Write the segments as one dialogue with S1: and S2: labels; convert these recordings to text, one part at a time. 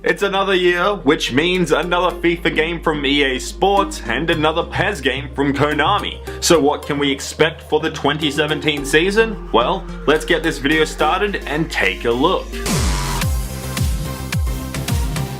S1: It's another year, which means another FIFA game from EA Sports and another PES game from Konami. So what can we expect for the 2017 season? Well, let's get this video started and take a look.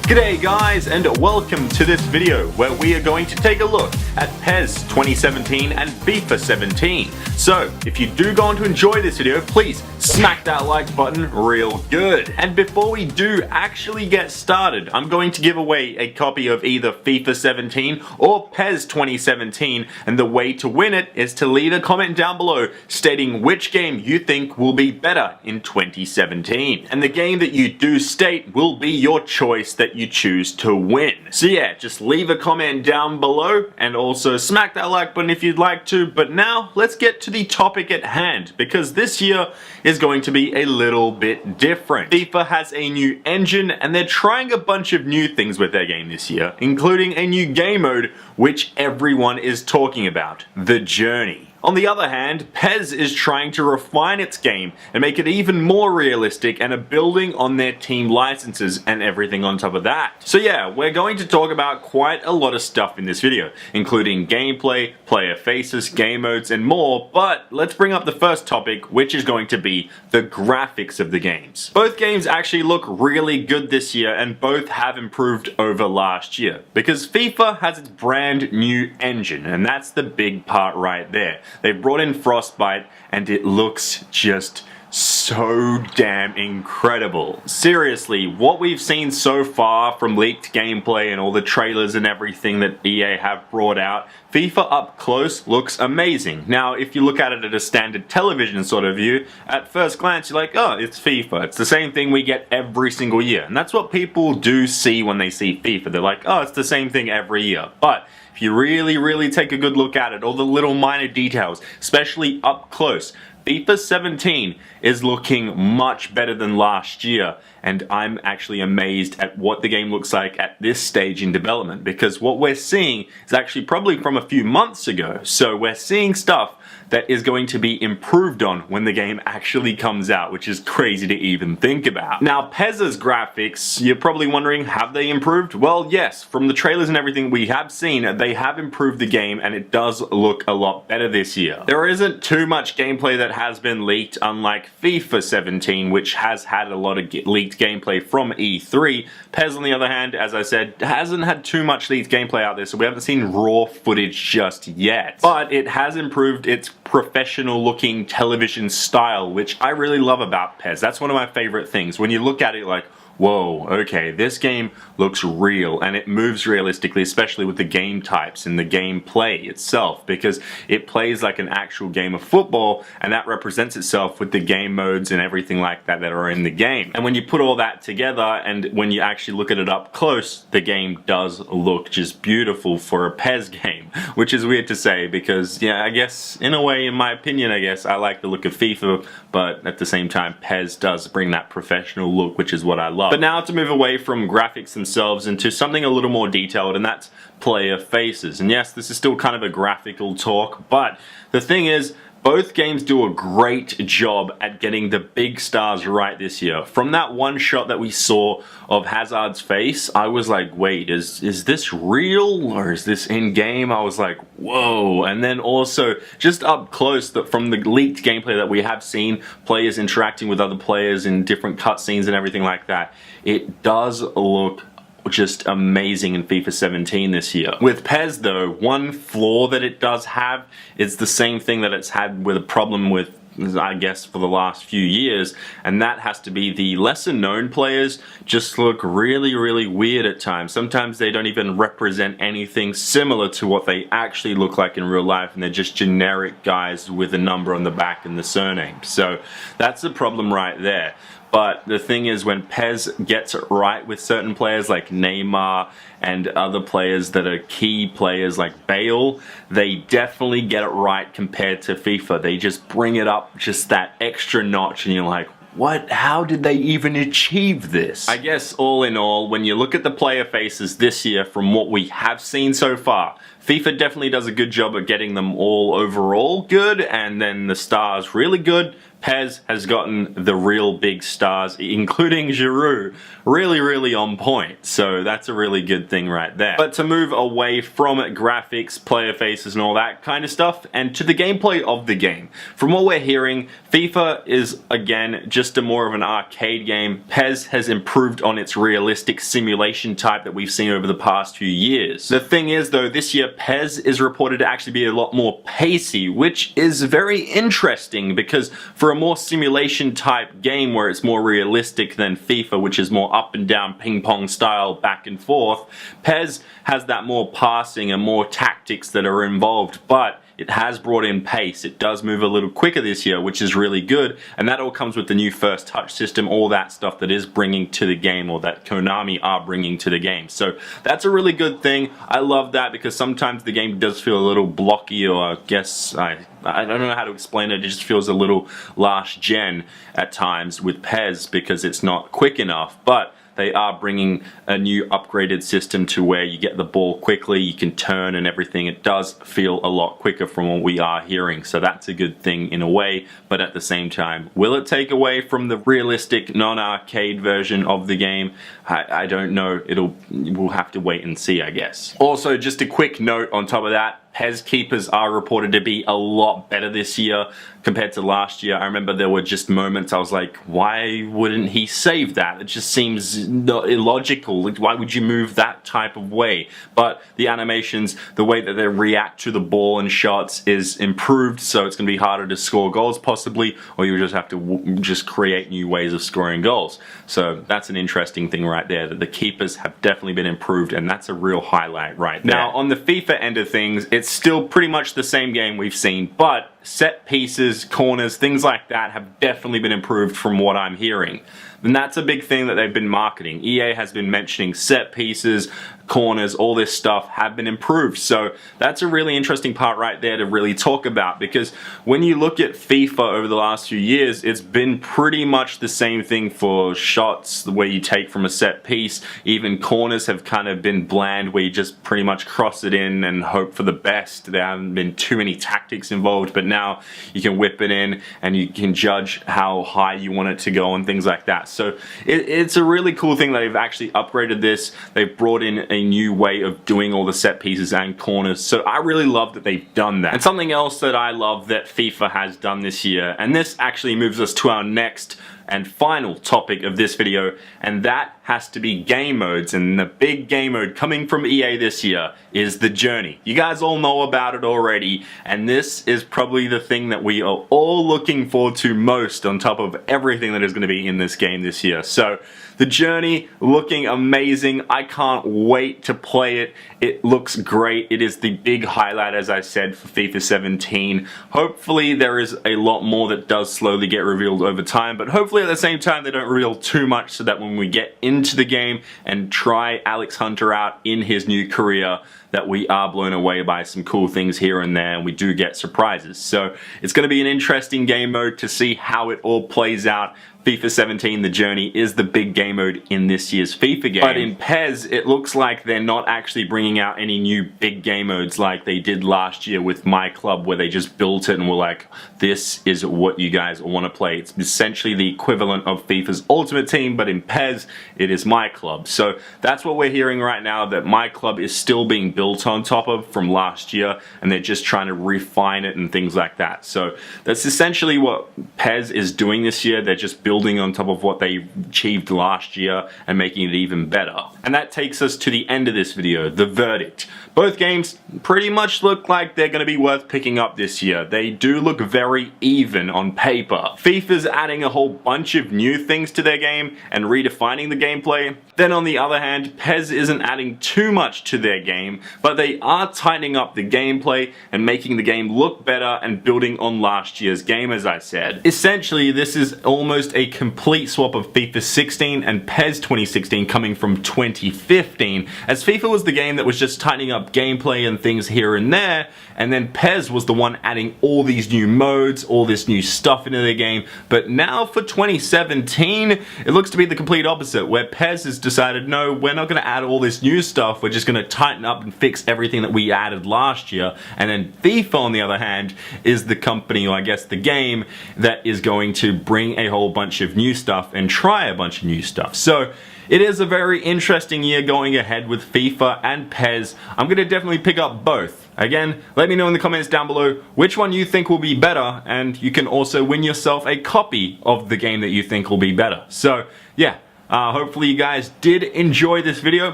S1: G'day guys, and welcome to this video where we are going to take a look at PES 2017 and FIFA 17. So, if you do go on to enjoy this video, please smack that like button real good. And before we do actually get started, I'm going to give away a copy of either FIFA 17 or PES 2017, and the way to win it is to leave a comment down below stating which game you think will be better in 2017. And the game that you do state will be your choice that you choose to win. So yeah, just leave a comment down below and also smack that like button if you'd like to. But now let's get to the topic at hand, because this year is going to be a little bit different. FIFA has a new engine and they're trying a bunch of new things with their game this year, including a new game mode which everyone is talking about, the Journey. On the other hand, PES is trying to refine its game and make it even more realistic and are building on their team licenses and everything on top of that. So yeah, we're going to talk about quite a lot of stuff in this video, including gameplay, player faces, game modes, and more, but let's bring up the first topic, which is going to be the graphics of the games. Both games actually look really good this year, and both have improved over last year, because FIFA has its brand new engine, and that's the big part right there. They've brought in Frostbite and it looks just so damn incredible. Seriously, what we've seen so far from leaked gameplay and all the trailers and everything that EA have brought out, FIFA up close looks amazing. Now, if you look at it at a standard television sort of view, at first glance you're like, oh, it's FIFA. It's the same thing we get every single year. And that's what people do see when they see FIFA. They're like, oh, it's the same thing every year. But if you really take a good look at it, all the little minor details, especially up close, FIFA 17 is looking much better than last year, and I'm actually amazed at what the game looks like at this stage in development, because what we're seeing is actually probably from a few months ago. So we're seeing stuff that is going to be improved on when the game actually comes out, which is crazy to even think about. Now, PES's graphics, you're probably wondering, have they improved? Well, yes, from the trailers and everything we have seen, they have improved the game and it does look a lot better this year. There isn't too much gameplay that has been leaked, unlike FIFA 17, which has had a lot of leaked gameplay from E3. PES, on the other hand, as I said, hasn't had too much leaked gameplay out there, so we haven't seen raw footage just yet. But it has improved its professional looking television style, which I really love about PES. That's one of my favorite things. When you look at it like, whoa, okay, this game looks real and it moves realistically, especially with the game types and the gameplay itself, because it plays like an actual game of football, and that represents itself with the game modes and everything like that that are in the game. And when you put all that together and when you actually look at it up close, the game does look just beautiful for a PES game, which is weird to say because, yeah, I guess, in a way, in my opinion, I guess, I like the look of FIFA, but at the same time, PES does bring that professional look, which is what I love. But now to move away from graphics themselves into something a little more detailed, and that's player faces. And yes, this is still kind of a graphical talk, but the thing is, both games do a great job at getting the big stars right this year. From that one shot that we saw of Hazard's face, I was like, wait, is this real or is this in-game? I was like, whoa. And then also, just up close, from the leaked gameplay that we have seen, players interacting with other players in different cutscenes and everything like that, it does look just amazing in FIFA 17 this year. With PES though, one flaw that it does have is the same thing that it's had with a problem with, I guess, for the last few years, and that has to be the lesser known players just look really weird at times. Sometimes they don't even represent anything similar to what they actually look like in real life, and they're just generic guys with a number on the back and the surname. So that's the problem right there. But the thing is, when PES gets it right with certain players like Neymar and other players that are key players like Bale, they definitely get it right compared to FIFA. They just bring it up just that extra notch, and you're like, what? How did they even achieve this? I guess all in all, when you look at the player faces this year from what we have seen so far, FIFA definitely does a good job at getting them all overall good, and then the stars really good. PES has gotten the real big stars, including Giroud, really on point. So that's a really good thing right there. But to move away from graphics, player faces and all that kind of stuff, and to the gameplay of the game. From what we're hearing, FIFA is again just a more of an arcade game. PES has improved on its realistic simulation type that we've seen over the past few years. The thing is though, this year PES is reported to actually be a lot more pacey, which is very interesting because for a more simulation type game where it's more realistic than FIFA, which is more up and down ping pong style back and forth, PES has that more passing and more tactics that are involved, but it has brought in pace. It does move a little quicker this year, which is really good, and that all comes with the new first touch system, all that stuff that is bringing to the game, or that Konami are bringing to the game. So that's a really good thing. I love that because sometimes the game does feel a little blocky, or I guess I don't know how to explain it. It just feels a little last gen at times with PES because it's not quick enough, but they are bringing a new upgraded system to where you get the ball quickly, you can turn and everything. It does feel a lot quicker from what we are hearing, so that's a good thing in a way, but at the same time, will it take away from the realistic non-arcade version of the game? I don't know. We'll have to wait and see, I guess. Also, just a quick note on top of that, PES keepers are reported to be a lot better this year compared to last year. I remember there were just moments I was like, why wouldn't he save that? It just seems illogical. Like, why would you move that type of way? But the animations, the way that they react to the ball and shots is improved, so it's going to be harder to score goals possibly, or you just have to just create new ways of scoring goals. So that's an interesting thing right there, that the keepers have definitely been improved, and that's a real highlight right there. Now, on the FIFA end of things, it's still pretty much the same game we've seen, but set pieces, corners, things like that have definitely been improved from what I'm hearing. And that's a big thing that they've been marketing. EA has been mentioning set pieces, corners, all this stuff have been improved. So that's a really interesting part right there to really talk about, because when you look at FIFA over the last few years, it's been pretty much the same thing for shots, the way you take from a set piece. Even corners have kind of been bland, where you just pretty much cross it in and hope for the best. There haven't been too many tactics involved, but now you can whip it in and you can judge how high you want it to go and things like that. So it's a really cool thing that they've actually upgraded this. They've brought in a new way of doing all the set pieces and corners. So I really love that they've done that. And something else that I love that FIFA has done this year, and this actually moves us to our next and final topic of this video, and that has to be game modes. And the big game mode coming from EA this year is the Journey. You guys all know about it already, and this is probably the thing that we are all looking forward to most on top of everything that is going to be in this game this year. So the Journey looking amazing. I can't wait to play it. It looks great. It is the big highlight, as I said, for FIFA 17. Hopefully there is a lot more that does slowly get revealed over time, but hopefully at the same time they don't reveal too much, so that when we get into the game and try Alex Hunter out in his new career, that we are blown away by some cool things here and there, and we do get surprises. So it's going to be an interesting game mode to see how it all plays out. FIFA 17, the Journey, is the big game mode in this year's FIFA game. But in PES, it looks like they're not actually bringing out any new big game modes like they did last year with My Club, where they just built it and were like, this is what you guys want to play. It's essentially the equivalent of FIFA's Ultimate Team, but in PES, it is My Club. So that's what we're hearing right now, that My Club is still being built on top of from last year, and they're just trying to refine it and things like that. So that's essentially what PES is doing this year. They're just building on top of what they achieved last year and making it even better. And that takes us to the end of this video, the verdict. Both games pretty much look like they're going to be worth picking up this year. They do look very even on paper. FIFA's adding a whole bunch of new things to their game and redefining the gameplay. Then on the other hand, PES isn't adding too much to their game, but they are tightening up the gameplay and making the game look better and building on last year's game, as I said. Essentially, this is almost a a complete swap of FIFA 16 and PES 2016 coming from 2015, as FIFA was the game that was just tightening up gameplay and things here and there, and then PES was the one adding all these new modes, all this new stuff into the game. But now for 2017, it looks to be the complete opposite, where PES has decided, no, we're not going to add all this new stuff, we're just going to tighten up and fix everything that we added last year. And then FIFA, on the other hand, is the company, or I guess the game, that is going to bring a whole bunch of new stuff and try a bunch of new stuff. So it is a very interesting year going ahead with FIFA and PES. I'm going to definitely pick up both. Again, let me know in the comments down below which one you think will be better, and you can also win yourself a copy of the game that you think will be better. So yeah, hopefully you guys did enjoy this video.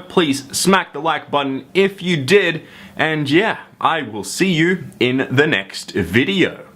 S1: Please smack the like button if you did, and yeah, I will see you in the next video.